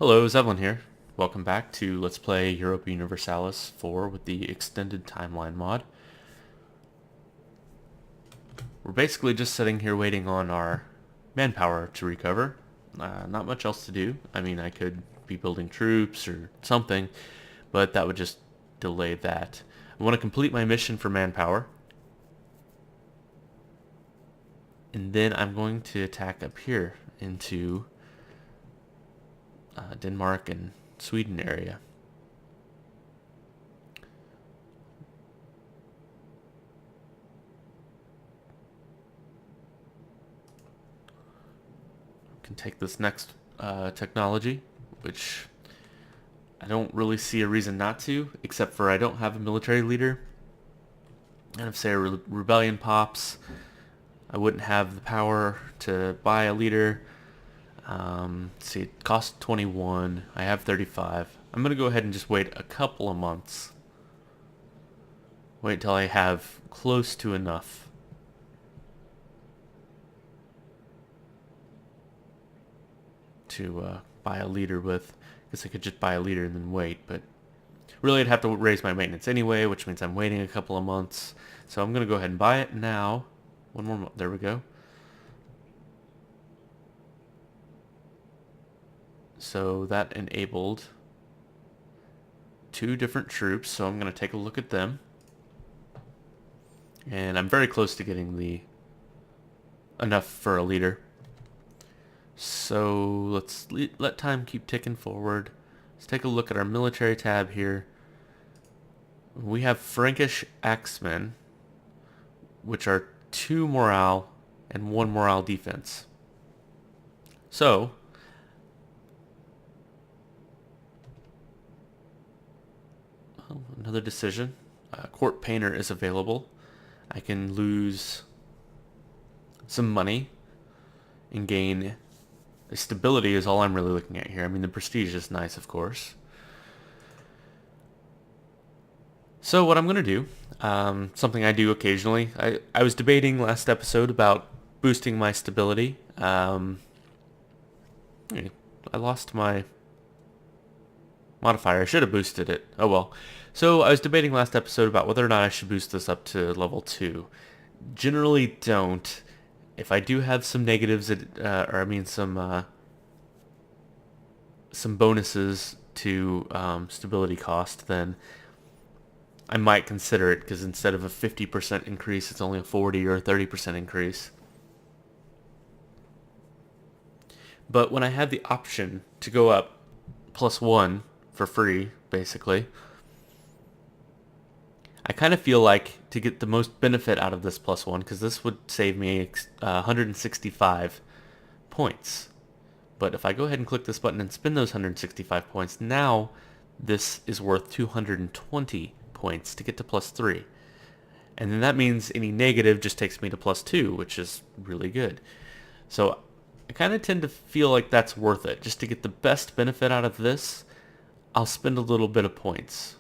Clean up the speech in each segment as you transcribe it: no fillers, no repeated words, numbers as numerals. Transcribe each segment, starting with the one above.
Hello, Zevlin here. Welcome back to Let's Play Europa Universalis IV with the Extended Timeline mod. We're basically just sitting here waiting on our manpower to recover. Not much else to do. I mean, I could be building troops or something, but that would just delay that. I want to complete my mission for manpower. And then I'm going to attack up here into Denmark and Sweden area. Can take this next technology, which I don't really see a reason not to, except for I don't have a military leader. And if, say, a rebellion pops, I wouldn't have the power to buy a leader. Let's see, it costs 21. I have 35. I'm going to go ahead and just wait a couple of months. Wait till I have close to enough to buy a leader with. I guess I could just buy a leader and then wait, but really I'd have to raise my maintenance anyway, which means I'm waiting a couple of months. So I'm going to go ahead and buy it now. One more month. There we go. So that enabled 2 different troops, so I'm going to take a look at them. And I'm very close to getting enough for a leader. So let's let time keep ticking forward. Let's take a look at our military tab here. We have Frankish axemen, which are 2 morale and 1 morale defense. So another decision. Court painter is available. I can lose some money and gain stability is all I'm really looking at here. I mean, the prestige is nice, of course. So what I'm going to do, something I do occasionally, I was debating last episode about boosting my stability. I lost my modifier. I should have boosted it. Oh well. So I was debating last episode about whether or not I should boost this up to level 2. Generally don't. If I do have some negatives, some bonuses to stability cost, then I might consider it, because instead of a 50% increase, it's only a 40 or a 30% increase. But when I had the option to go up +1 for free, basically, I kind of feel like to get the most benefit out of this +1, because this would save me 165 points. But if I go ahead and click this button and spend those 165 points, now this is worth 220 points to get to +3. And then that means any negative just takes me to +2, which is really good. So I kind of tend to feel like that's worth it. Just to get the best benefit out of this, I'll spend a little bit of points.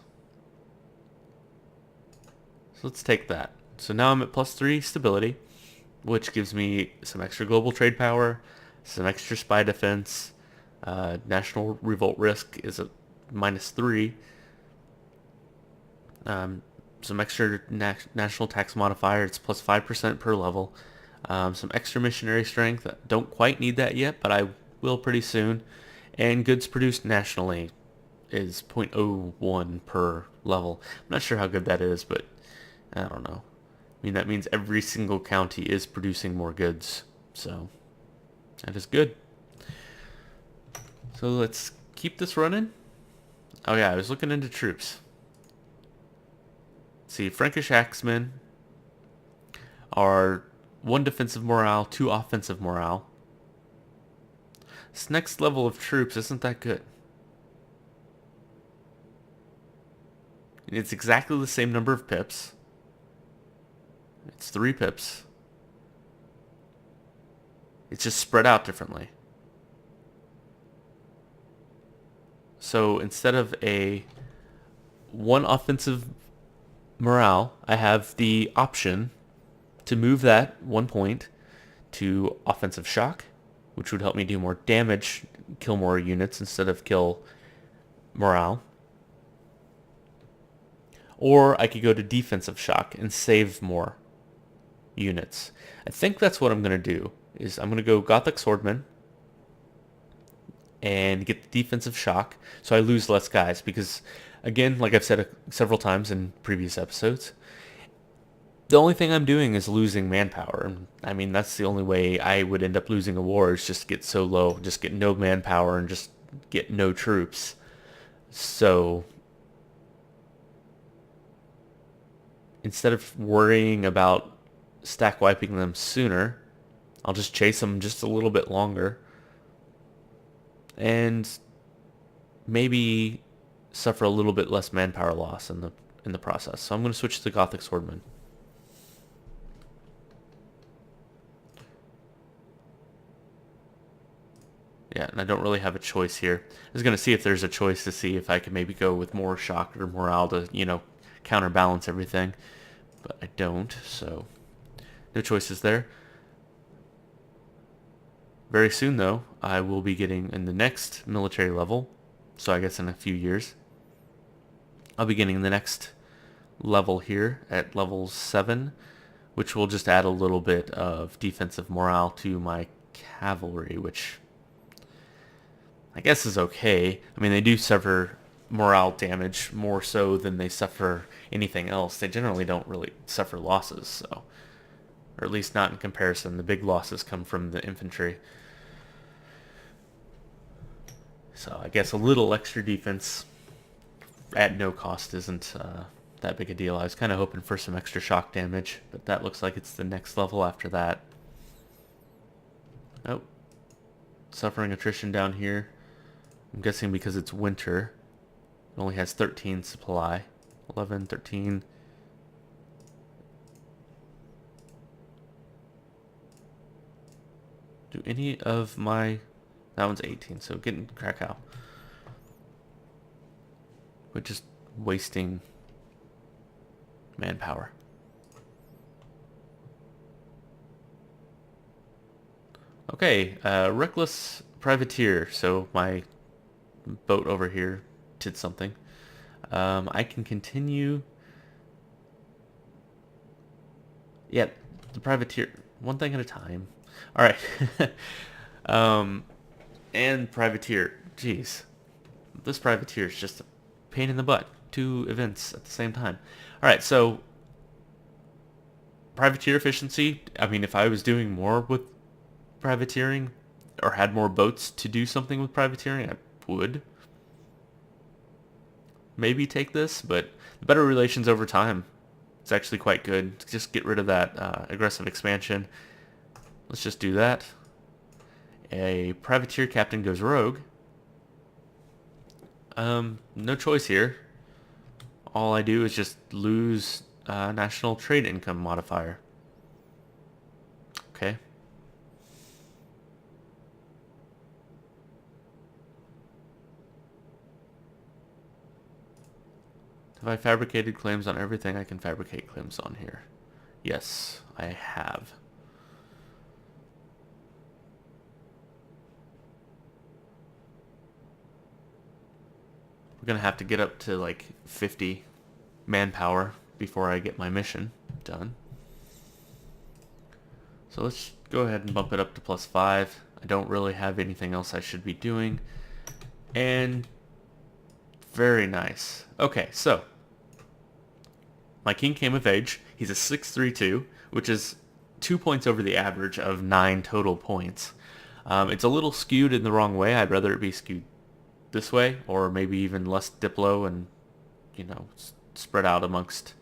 So let's take that. So now I'm at +3 stability, which gives me some extra global trade power, some extra spy defense. National revolt risk is at -3. Some extra national tax modifier. It's +5% per level. Some extra missionary strength. Don't quite need that yet, but I will pretty soon. And goods produced nationally is 0.01 per level. I'm not sure how good that is, but I don't know. I mean, that means every single county is producing more goods, so that is good. So let's keep this running. Oh yeah, I was looking into troops. See, Frankish axemen are 1 defensive morale, 2 offensive morale. This next level of troops isn't that good. It's exactly the same number of pips. It's 3 pips. It's just spread out differently. So instead of a 1 offensive morale, I have the option to move that 1 point to offensive shock, which would help me do more damage kill more units instead of kill morale. Or I could go to defensive shock and save more units. I think that's what I'm going to do, is I'm going to go Gothic Swordman and get the defensive shock so I lose less guys because, again, like I've said several times in previous episodes, the only thing I'm doing is losing manpower. I mean, that's the only way I would end up losing a war, is just get so low, just get no manpower and just get no troops. So instead of worrying about stack wiping them sooner, I'll just chase them just a little bit longer and maybe suffer a little bit less manpower loss in the process. So I'm going to switch to Gothic Swordman. Yeah, and I don't really have a choice here. I was going to see if there's a choice to see if I could maybe go with more shock or morale to, counterbalance everything. But I don't, so no choices there. Very soon, though, I will be getting in the next military level, so I guess in a few years, I'll be getting the next level here at level 7, which will just add a little bit of defensive morale to my cavalry, which I guess is okay. I mean, they do suffer morale damage more so than they suffer anything else. They generally don't really suffer losses, so, or at least not in comparison. The big losses come from the infantry. So I guess a little extra defense at no cost isn't that big a deal. I was kind of hoping for some extra shock damage, but that looks like it's the next level after that. Oh, suffering attrition down here. I'm guessing because it's winter. It only has 13 supply. 11, 13. Do any of my... That one's 18, so getting Krakow. We're just wasting manpower. Okay, reckless privateer. So my boat over here did something. I can continue. Yeah, the privateer. One thing at a time. All right. And privateer. Jeez, this privateer is just a pain in the butt. 2 events at the same time. All right, so privateer efficiency. I mean, if I was doing more with privateering or had more boats to do something with privateering, I would maybe take this, but the better relations over time, it's actually quite good. Just get rid of that aggressive expansion. Let's just do that. A privateer captain goes rogue. No choice here. All I do is just lose national trade income modifier. Okay. Have I fabricated claims on everything I can fabricate claims on here? Yes, I have. We're going to have to get up to like 50 manpower before I get my mission done. So let's go ahead and bump it up to +5. I don't really have anything else I should be doing. And very nice. Okay, so my king came of age. He's a 632, which is 2 points over the average of 9 total points. It's a little skewed in the wrong way. I'd rather it be skewed this way, or maybe even less diplo and, spread out amongst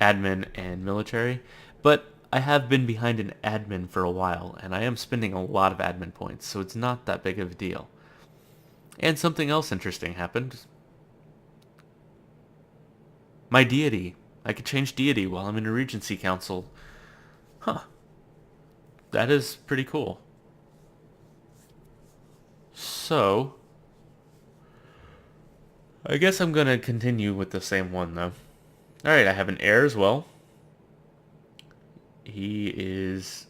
admin and military. But I have been behind an admin for a while, and I am spending a lot of admin points, so it's not that big of a deal. And something else interesting happened. My deity. I could change deity while I'm in a Regency Council. Huh. That is pretty cool. So I guess I'm going to continue with the same one, though. Alright, I have an heir as well. He is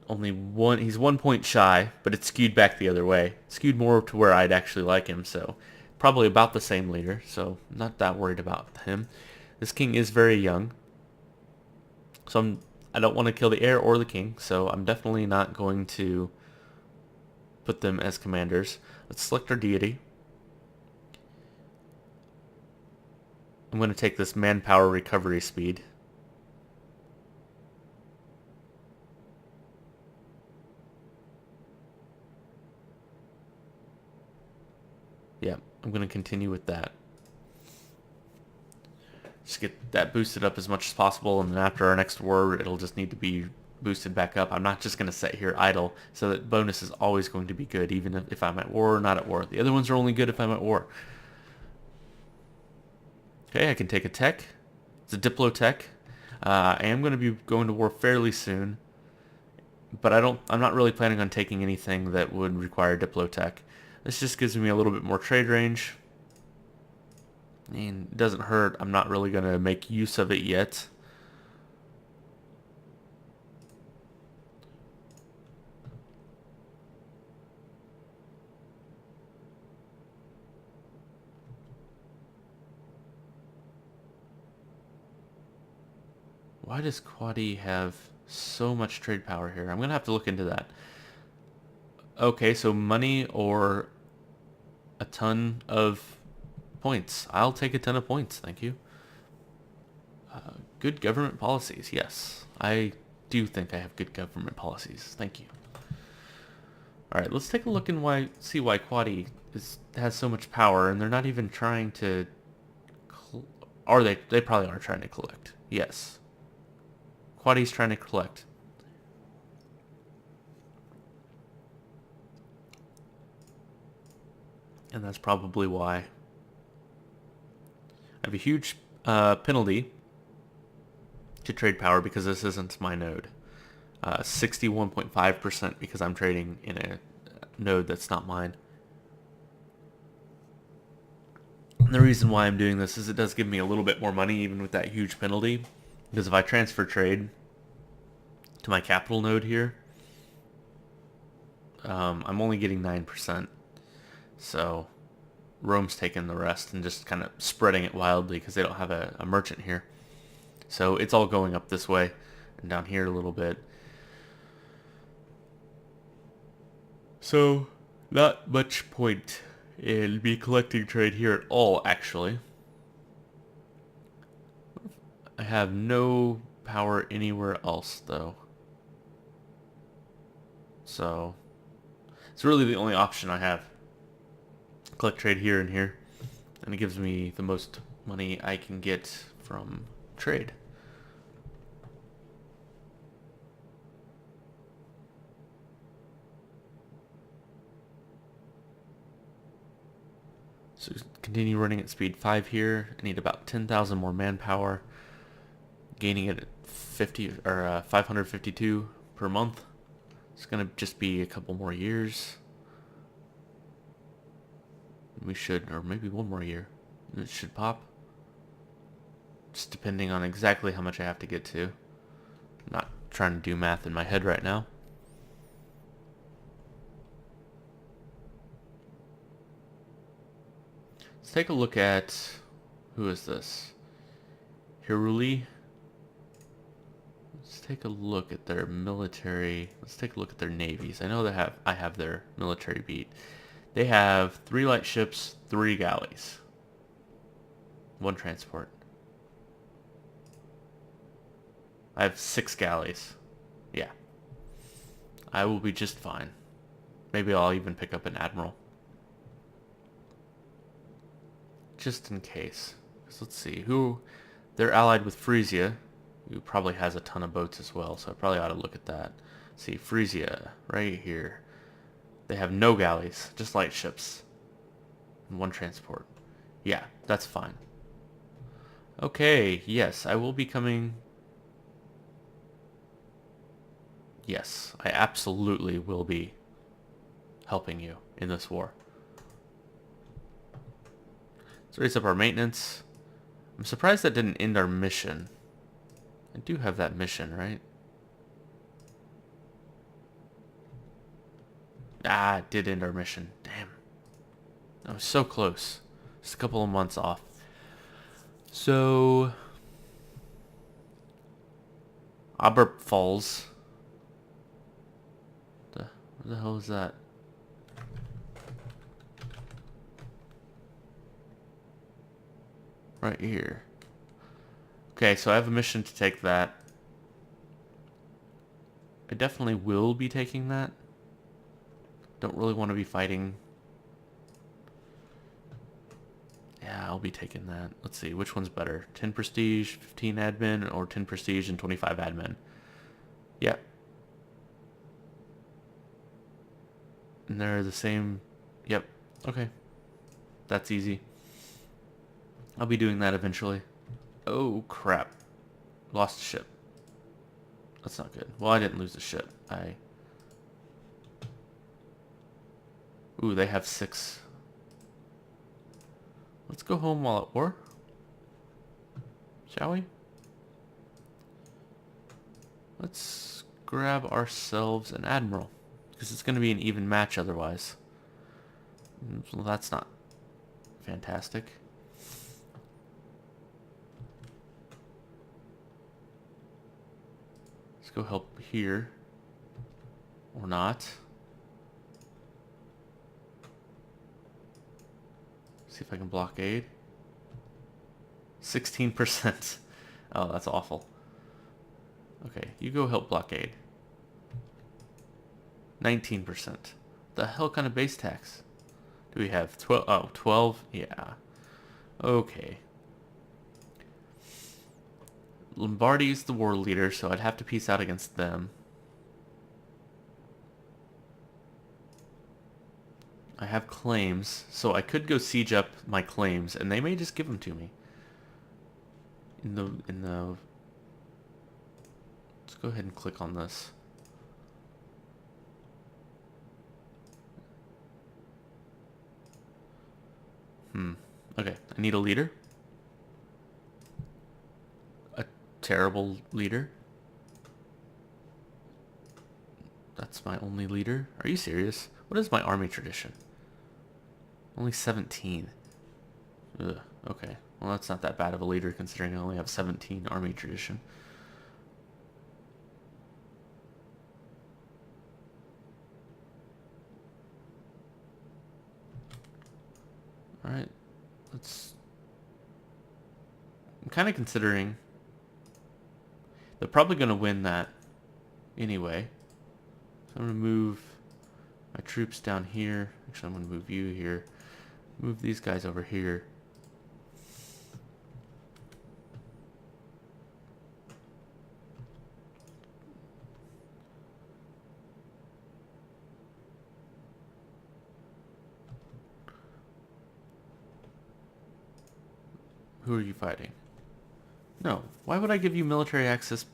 only one. He's 1 point shy, but it's skewed back the other way. Skewed more to where I'd actually like him, so probably about the same leader, so not that worried about him. This king is very young, so I don't want to kill the heir or the king, so I'm definitely not going to put them as commanders. Let's select our deity. I'm going to take this manpower recovery speed. Yeah, I'm going to continue with that. Just get that boosted up as much as possible, and then after our next war, it'll just need to be boosted back up. I'm not just going to sit here idle, so that bonus is always going to be good, even if I'm at war or not at war. The other ones are only good if I'm at war. Okay, I can take a tech. It's a Diplotech. I am going to be going to war fairly soon, but I'm not really planning on taking anything that would require Diplotech. This just gives me a little bit more trade range. And it doesn't hurt. I'm not really going to make use of it yet. Why does Qweytr have so much trade power here? I'm going to have to look into that. Okay, so money or a ton of points. I'll take a ton of points, thank you. Good government policies, yes. I do think I have good government policies, thank you. Alright, let's take a look and see why Qweytr has so much power, and they're not even trying to... Or they probably are trying to collect, yes. Qweytr's trying to collect. And that's probably why. I have a huge penalty to trade power because this isn't my node. 61.5% because I'm trading in a node that's not mine. And the reason why I'm doing this is it does give me a little bit more money even with that huge penalty. Because if I transfer trade to my capital node here, I'm only getting 9%. So Rome's taking the rest and just kind of spreading it wildly because they don't have a merchant here. So it's all going up this way and down here a little bit. So not much point in me collecting trade here at all, actually. I have no power anywhere else, though. So it's really the only option I have. Collect trade here and here, and it gives me the most money I can get from trade. So continue running at speed 5 here. I need about 10,000 more manpower. Gaining it at 552 per month. It's gonna just be a couple more years. We should, or maybe one more year. It should pop. Just depending on exactly how much I have to get to. I'm not trying to do math in my head right now. Let's take a look at, who is this? Hiruli. Let's take a look at their military. Let's take a look at their navies. I know I have their military beat. They have 3 light ships, 3 galleys, 1 transport. I have 6 galleys. Yeah. I will be just fine. Maybe I'll even pick up an admiral. Just in case. So let's see. They're allied with Frisia, who probably has a ton of boats as well, so I probably ought to look at that. Let's see, Frisia, right here. They have no galleys, just light ships. And 1 transport. Yeah, that's fine. Okay, yes, I will be coming... Yes, I absolutely will be helping you in this war. Let's raise up our maintenance. I'm surprised that didn't end our mission. I do have that mission, right? Ah, it did end our mission. Damn. I was so close. Just a couple of months off. So... Aberp Falls. Where the hell is that? Right here. Okay, so I have a mission to take that. I definitely will be taking that. Don't really want to be fighting. Yeah, I'll be taking that. Let's see, which one's better? 10 prestige, 15 admin, or 10 prestige and 25 admin? Yep. And they're the same. Yep. Okay. That's easy. I'll be doing that eventually. Oh, crap. Lost a ship. That's not good. Well, I didn't lose the ship. Ooh, they have 6. Let's go home while at war. Shall we? Let's grab ourselves an admiral. Because it's going to be an even match otherwise. Well, that's not fantastic. Let's go help here. Or not. See if I can blockade. 16%. Oh, that's awful. Okay, you go help blockade. 19%. The hell kind of base tax do we have? 12? Oh, 12? Yeah. Okay. Lombardy's the war leader, so I'd have to peace out against them. I have claims, so I could go siege up my claims, and they may just give them to me. Let's go ahead and click on this. Okay, I need a leader. A terrible leader. That's my only leader. Are you serious? What is my army tradition? Only 17. Ugh, okay. Well, that's not that bad of a leader considering I only have 17 army tradition. Alright. I'm kind of considering... They're probably going to win that anyway. So I'm going to move my troops down here. Actually, I'm going to move you here. Move these guys over here. Who are you fighting? No. Why would I give you military access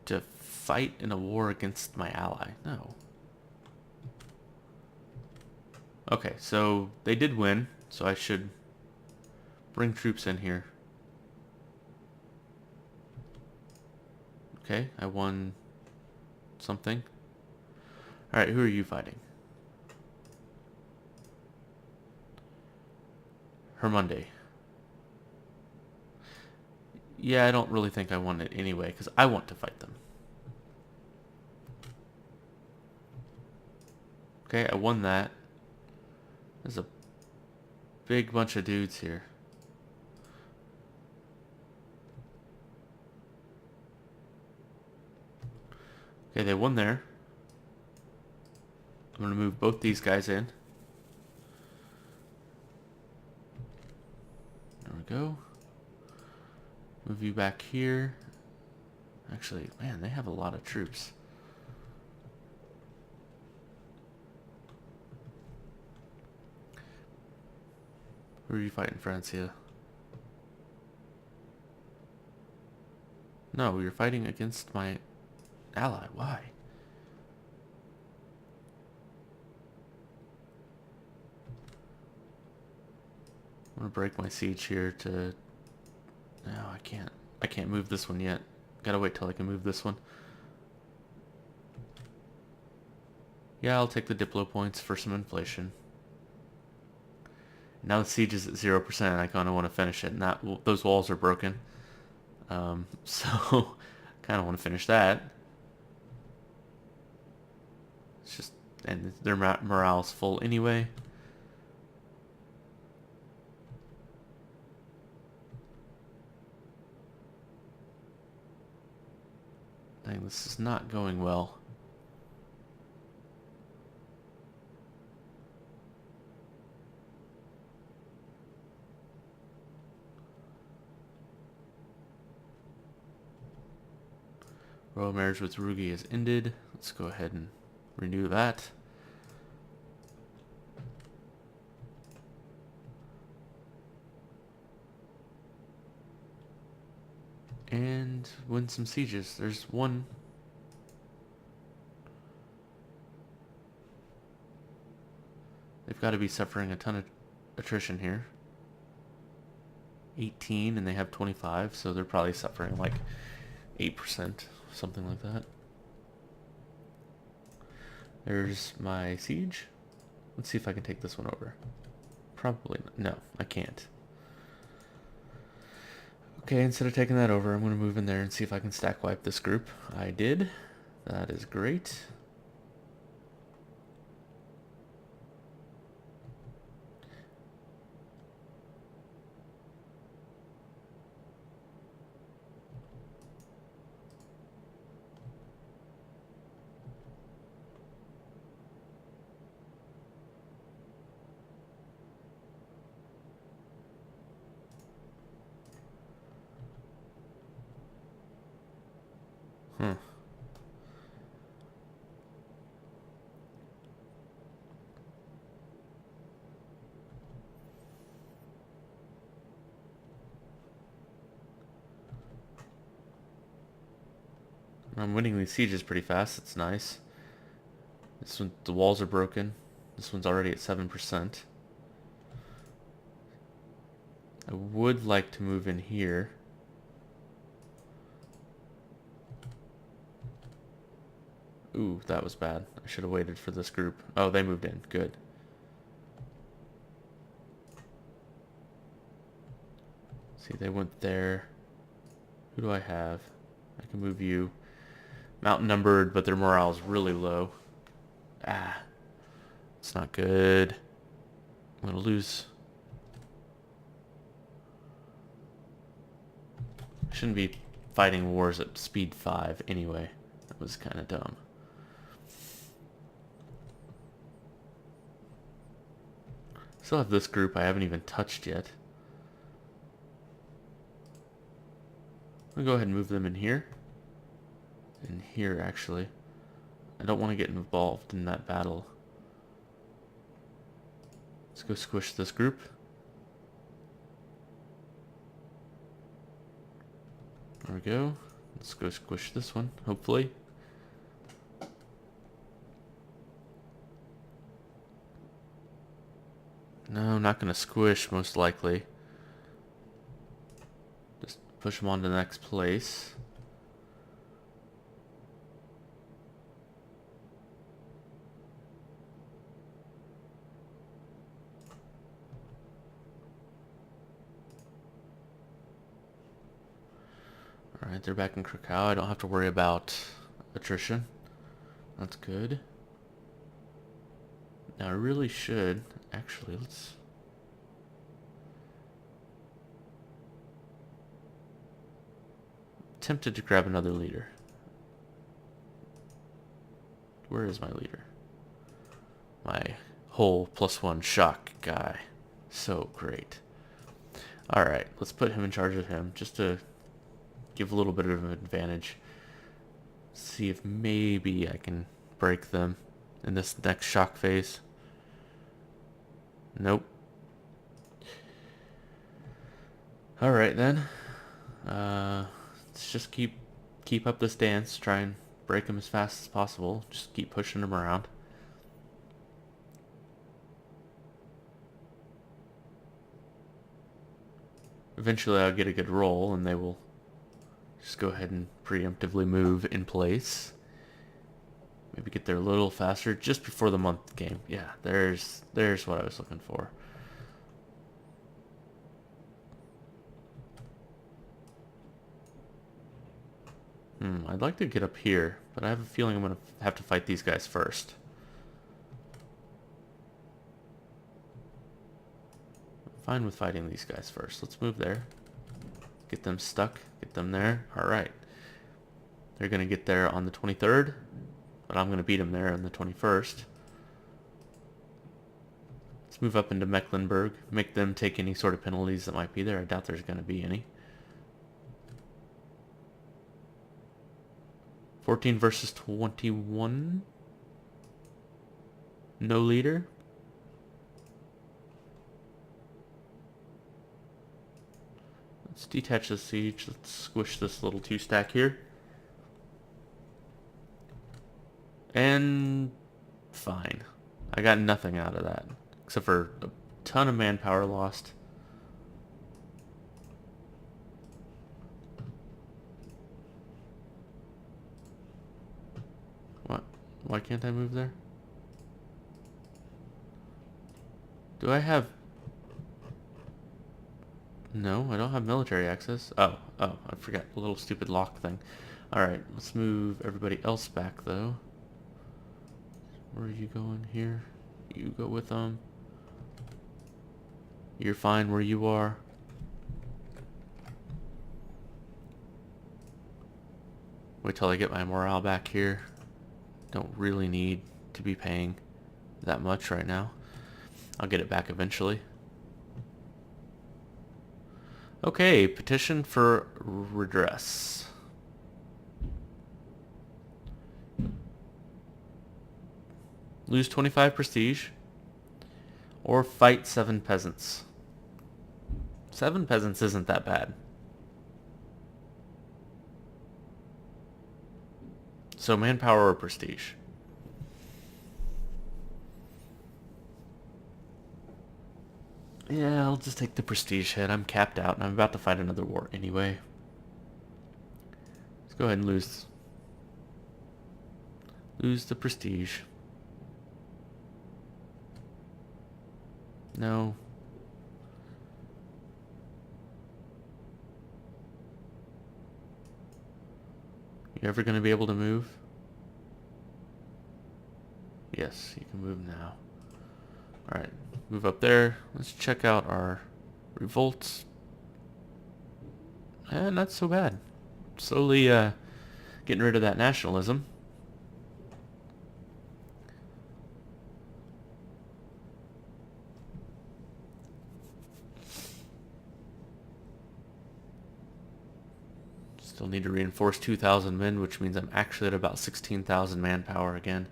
to fight in a war against my ally? No. Okay, so they did win, so I should bring troops in here. Okay, I won something. Alright, who are you fighting? Hermonde. Yeah, I don't really think I won it anyway, because I want to fight them. Okay, I won that. There's a big bunch of dudes here. Okay, they won there. I'm going to move both these guys in. There we go. Move you back here. Actually, man, they have a lot of troops. Who are you fighting, Francia? No, you're fighting against my ally. Why? I'm gonna break my siege here to... No, I can't. I can't move this one yet. Gotta wait till I can move this one. Yeah, I'll take the Diplo points for some inflation. Now the siege is at 0%. I kind of want to finish it, and those walls are broken. So kind of want to finish that. It's just, and their morale's full anyway. Dang, this is not going well. Royal marriage with Rugi has ended. Let's go ahead and renew that. And win some sieges. There's one. They've got to be suffering a ton of attrition here. 18 and they have 25, so they're probably suffering like 8%, something like that. There's my siege. Let's see if I can take this one over. Probably not. No, I can't. Okay, instead of taking that over, I'm going to move in there and see if I can stack wipe this group. I did. That is great. I'm winning these sieges pretty fast. It's nice. This one, the walls are broken. This one's already at 7%. I would like to move in here. Ooh, that was bad. I should have waited for this group. Oh, they moved in. Good. See, they went there. Who do I have? I can move you. Mountain numbered, but their morale is really low. Ah. It's not good. I'm going to lose. I shouldn't be fighting wars at speed 5 anyway. That was kind of dumb. Still have this group I haven't even touched yet. I'm going to go ahead and move them in here. In here, actually. I don't want to get involved in that battle. Let's go squish this group. There we go. Let's go squish this one, hopefully. No, not going to squish, most likely. Just push them on to the next place. Alright, they're back in Krakow. I don't have to worry about attrition. That's good. Now I really should... Actually, let's... Tempted to grab another leader. Where is my leader? My whole +1 shock guy. So great. Alright, let's put him in charge of him, just to give a little bit of an advantage. See if maybe I can break them in this next shock phase. Nope. Alright then. Let's just keep up this dance. Try and break them as fast as possible. Just keep pushing them around. Eventually I'll get a good roll and they will just go ahead and preemptively move in place. Maybe get there a little faster, just before the month game. Yeah, there's what I was looking for. I'd like to get up here, but I have a feeling I'm going to have to fight these guys first. I'm fine with fighting these guys first. Let's move there. Get them stuck. Get them there. Alright. They're going to get there on the 23rd, but I'm going to beat them there on the 21st. Let's move up into Mecklenburg. Make them take any sort of penalties that might be there. I doubt there's going to be any. 14 versus 21. No leader. Let's detach the siege. Let's squish this little 2-stack here. And fine. I got nothing out of that. Except for a ton of manpower lost. What? Why can't I move there? Do I have... No, I don't have military access. Oh, I forgot the little stupid lock thing. Alright, let's move everybody else back, though. Where are you going here? You go with them. You're fine where you are. Wait till I get my morale back here. Don't really need to be paying that much right now. I'll get it back eventually. Okay, petition for redress. Lose 25 prestige. Or fight 7 peasants. 7 peasants isn't that bad. So manpower or prestige? Yeah, I'll just take the prestige hit. I'm capped out and I'm about to fight another war anyway. Let's go ahead and lose the prestige. No. You ever going to be able to move? Yes, you can move now. Alright, move up there. Let's check out our revolts. Not so bad. Slowly getting rid of that nationalism. Still need to reinforce 2,000 men, which means I'm actually at about 16,000 manpower again.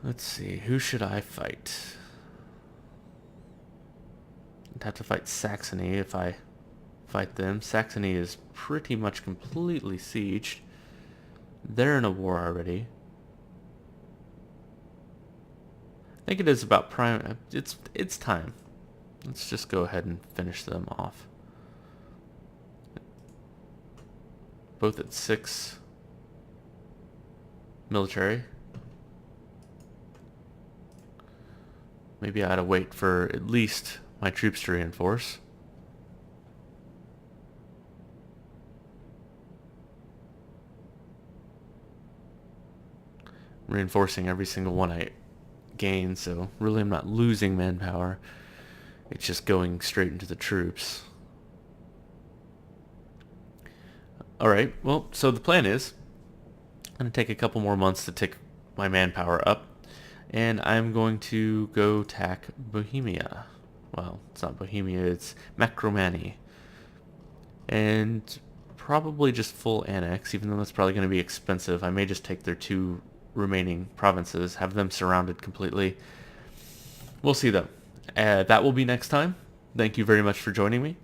Let's see, who should I fight? I'd have to fight Saxony if I fight them. Saxony is pretty much completely sieged. They're in a war already. I think it is about prime. It's time. Let's just go ahead and finish them off. Both at 6 military. Maybe I ought to wait for at least my troops to reinforce. Reinforcing every single one I gain, so really I'm not losing manpower. It's just going straight into the troops. Alright, well, so the plan is I'm going to take a couple more months to take my manpower up, and I'm going to go attack Bohemia. Well, it's not Bohemia, it's Macromani. And probably just full annex, even though that's probably going to be expensive. I may just take their 2 remaining provinces, have them surrounded completely. We'll see though. That will be next time. Thank you very much for joining me.